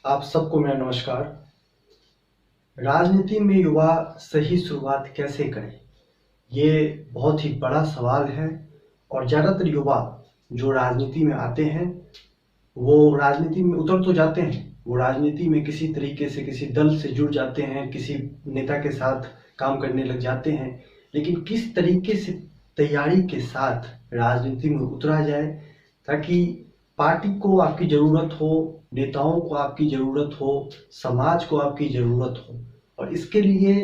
आप सबको मेरा नमस्कार। राजनीति में युवा सही शुरुआत कैसे करें, ये बहुत ही बड़ा सवाल है। और ज़्यादातर युवा जो राजनीति में आते हैं वो राजनीति में उतर तो जाते हैं, वो राजनीति में किसी तरीके से किसी दल से जुड़ जाते हैं, किसी नेता के साथ काम करने लग जाते हैं। लेकिन किस तरीके से तैयारी के साथ राजनीति में उतरा जाए ताकि पार्टी को आपकी ज़रूरत हो, नेताओं को आपकी ज़रूरत हो, समाज को आपकी ज़रूरत हो, और इसके लिए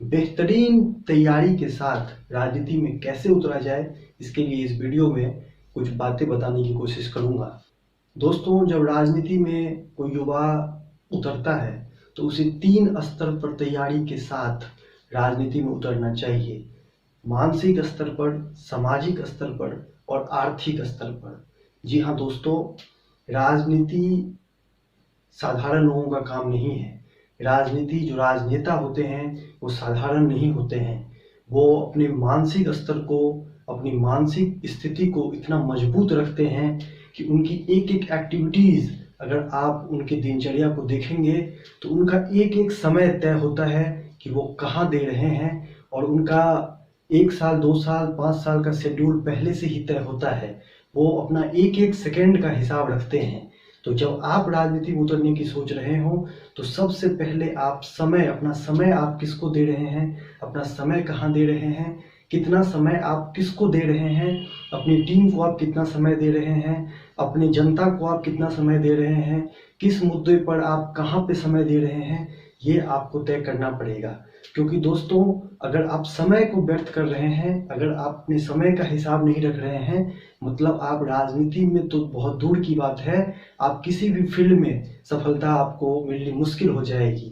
बेहतरीन तैयारी के साथ राजनीति में कैसे उतरा जाए, इसके लिए इस वीडियो में कुछ बातें बताने की कोशिश करूँगा। दोस्तों, जब राजनीति में कोई युवा उतरता है तो उसे 3 स्तर पर तैयारी के साथ राजनीति में उतरना चाहिए। मानसिक स्तर पर, सामाजिक स्तर पर और आर्थिक स्तर पर। जी हाँ दोस्तों, राजनीति साधारण लोगों का काम नहीं है। राजनीति जो राजनेता होते हैं वो साधारण नहीं होते हैं। वो अपने मानसिक स्तर को, अपनी मानसिक स्थिति को इतना मजबूत रखते हैं कि उनकी एक एक एक्टिविटीज़, अगर आप उनके दिनचर्या को देखेंगे तो उनका एक एक समय तय होता है कि वो कहाँ दे रहे हैं, और उनका 1 साल, 2 साल, 5 साल का शेड्यूल पहले से ही तय होता है। वो अपना एक एक सेकेंड का हिसाब रखते हैं। तो जब आप राजनीति में उतरने की सोच रहे हो तो सबसे पहले आप अपना समय आप किसको दे रहे हैं, अपना समय कहाँ दे रहे हैं, कितना समय आप किसको दे रहे हैं, अपनी टीम को आप कितना समय दे रहे हैं, अपनी जनता को आप कितना समय दे रहे हैं, किस मुद्दे पर आप कहाँ पे समय दे रहे हैं, ये आपको तय करना पड़ेगा। क्योंकि दोस्तों, अगर आप समय को व्यर्थ कर रहे हैं, अगर आप अपने समय का हिसाब नहीं रख रहे हैं, मतलब आप राजनीति में तो बहुत दूर की बात है, आप किसी भी फील्ड में सफलता आपको मिलनी मुश्किल हो जाएगी।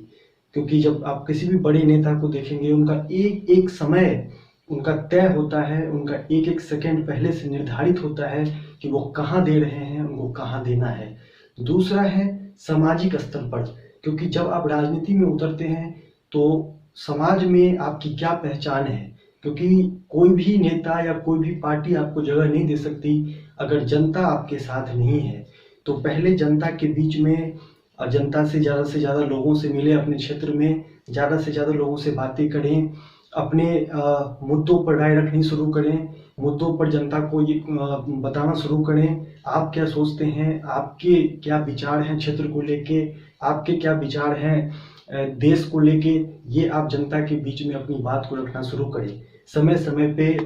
क्योंकि जब आप किसी भी बड़े नेता को देखेंगे, उनका एक एक समय उनका तय होता है, उनका एक एक सेकंड पहले से निर्धारित होता है कि वो कहाँ दे रहे हैं, उनको कहाँ देना है। दूसरा है सामाजिक स्तर पर, क्योंकि जब आप राजनीति में उतरते हैं तो समाज में आपकी क्या पहचान है। क्योंकि कोई भी नेता या कोई भी पार्टी आपको जगह नहीं दे सकती अगर जनता आपके साथ नहीं है। तो पहले जनता के बीच में, जनता से ज़्यादा लोगों से मिले, अपने क्षेत्र में ज़्यादा से ज़्यादा लोगों से बातें करें, अपने मुद्दों पर राय रखनी शुरू करें, मुद्दों पर जनता को ये बताना शुरू करें, आप क्या सोचते हैं, आपके क्या विचार हैं क्षेत्र को लेके, आपके क्या विचार हैं देश को लेके। ये आप जनता के बीच में अपनी बात को रखना शुरू करें। समय समय पे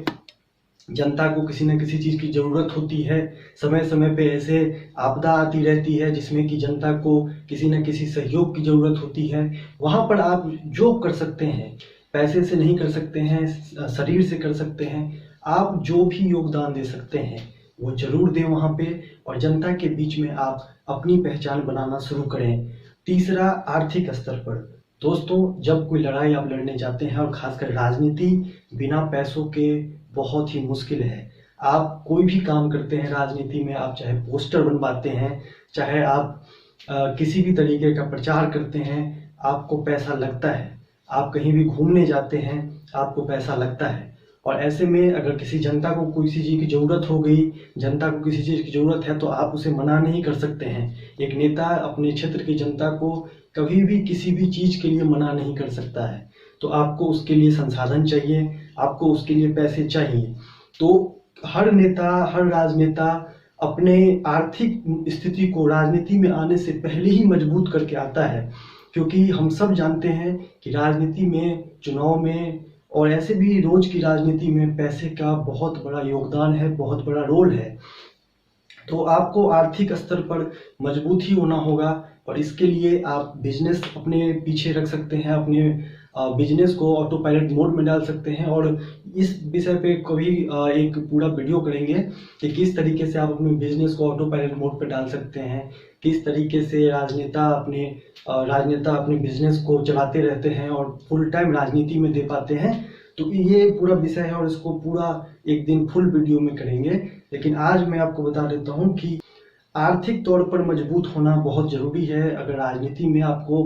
जनता को किसी न किसी चीज़ की ज़रूरत होती है, समय समय पे ऐसे आपदा आती रहती है जिसमें कि जनता को किसी न किसी सहयोग की ज़रूरत होती है। वहाँ पर आप जो कर सकते हैं, पैसे से नहीं कर सकते हैं, शरीर से कर सकते हैं, आप जो भी योगदान दे सकते हैं वो ज़रूर दें वहाँ पे, और जनता के बीच में आप अपनी पहचान बनाना शुरू करें। तीसरा, आर्थिक स्तर पर। दोस्तों, जब कोई लड़ाई आप लड़ने जाते हैं, और ख़ासकर राजनीति बिना पैसों के बहुत ही मुश्किल है। आप कोई भी काम करते हैं राजनीति में, आप चाहे पोस्टर बनवाते हैं, चाहे आप किसी भी तरीके का प्रचार करते हैं, आपको पैसा लगता है। आप कहीं भी घूमने जाते हैं, आपको पैसा लगता है। और ऐसे में अगर किसी जनता को किसी चीज़ की ज़रूरत हो गई, जनता को किसी चीज़ की ज़रूरत है, तो आप उसे मना नहीं कर सकते हैं। एक नेता अपने क्षेत्र की जनता को कभी भी किसी भी चीज़ के लिए मना नहीं कर सकता है। तो आपको उसके लिए संसाधन चाहिए, आपको उसके लिए पैसे चाहिए। तो हर नेता, हर राजनेता अपने आर्थिक स्थिति को राजनीति में आने से पहले ही मजबूत करके आता है। क्योंकि हम सब जानते हैं कि राजनीति में, चुनाव में और ऐसे भी रोज की राजनीति में पैसे का बहुत बड़ा योगदान है, बहुत बड़ा रोल है। तो आपको आर्थिक स्तर पर मजबूत ही होना होगा, और इसके लिए आप बिजनेस अपने पीछे रख सकते हैं, अपने बिजनेस को ऑटो पायलट मोड में डाल सकते हैं। और इस विषय पे कभी एक पूरा वीडियो करेंगे कि किस तरीके से आप अपने बिजनेस को ऑटो पायलट मोड पे डाल सकते हैं, किस तरीके से राजनेता अपने बिजनेस को चलाते रहते हैं और फुल टाइम राजनीति में दे पाते हैं। तो ये पूरा विषय है और इसको पूरा एक दिन फुल वीडियो में करेंगे। लेकिन आज मैं आपको बता देता हूँ कि आर्थिक तौर पर मजबूत होना बहुत ज़रूरी है अगर राजनीति में आपको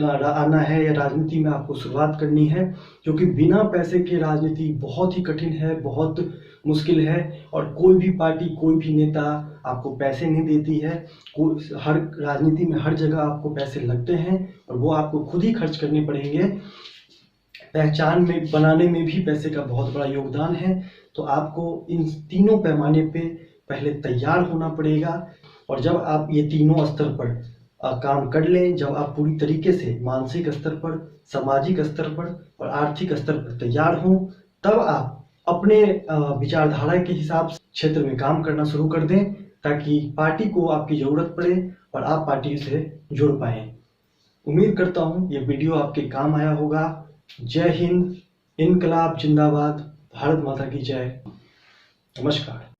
आना है या राजनीति में आपको शुरुआत करनी है। क्योंकि बिना पैसे के राजनीति बहुत ही कठिन है, बहुत मुश्किल है, और कोई भी पार्टी, कोई भी नेता आपको पैसे नहीं देती है। हर राजनीति में हर जगह आपको पैसे लगते हैं और वो आपको खुद ही खर्च करने पड़ेंगे। पहचान में बनाने में भी पैसे का बहुत बड़ा योगदान है। तो आपको इन तीनों पैमाने पे पहले तैयार होना पड़ेगा। और जब आप ये तीनों स्तर पर काम कर लें, जब आप पूरी तरीके से मानसिक स्तर पर, सामाजिक स्तर पर और आर्थिक स्तर पर तैयार हों, तब आप अपने विचारधारा के हिसाब से क्षेत्र में काम करना शुरू कर दें, ताकि पार्टी को आपकी ज़रूरत पड़े और आप पार्टी से जुड़ पाएँ। उम्मीद करता हूँ ये वीडियो आपके काम आया होगा। जय हिंद, इनकलाब जिंदाबाद, भारत माता की जय। नमस्कार।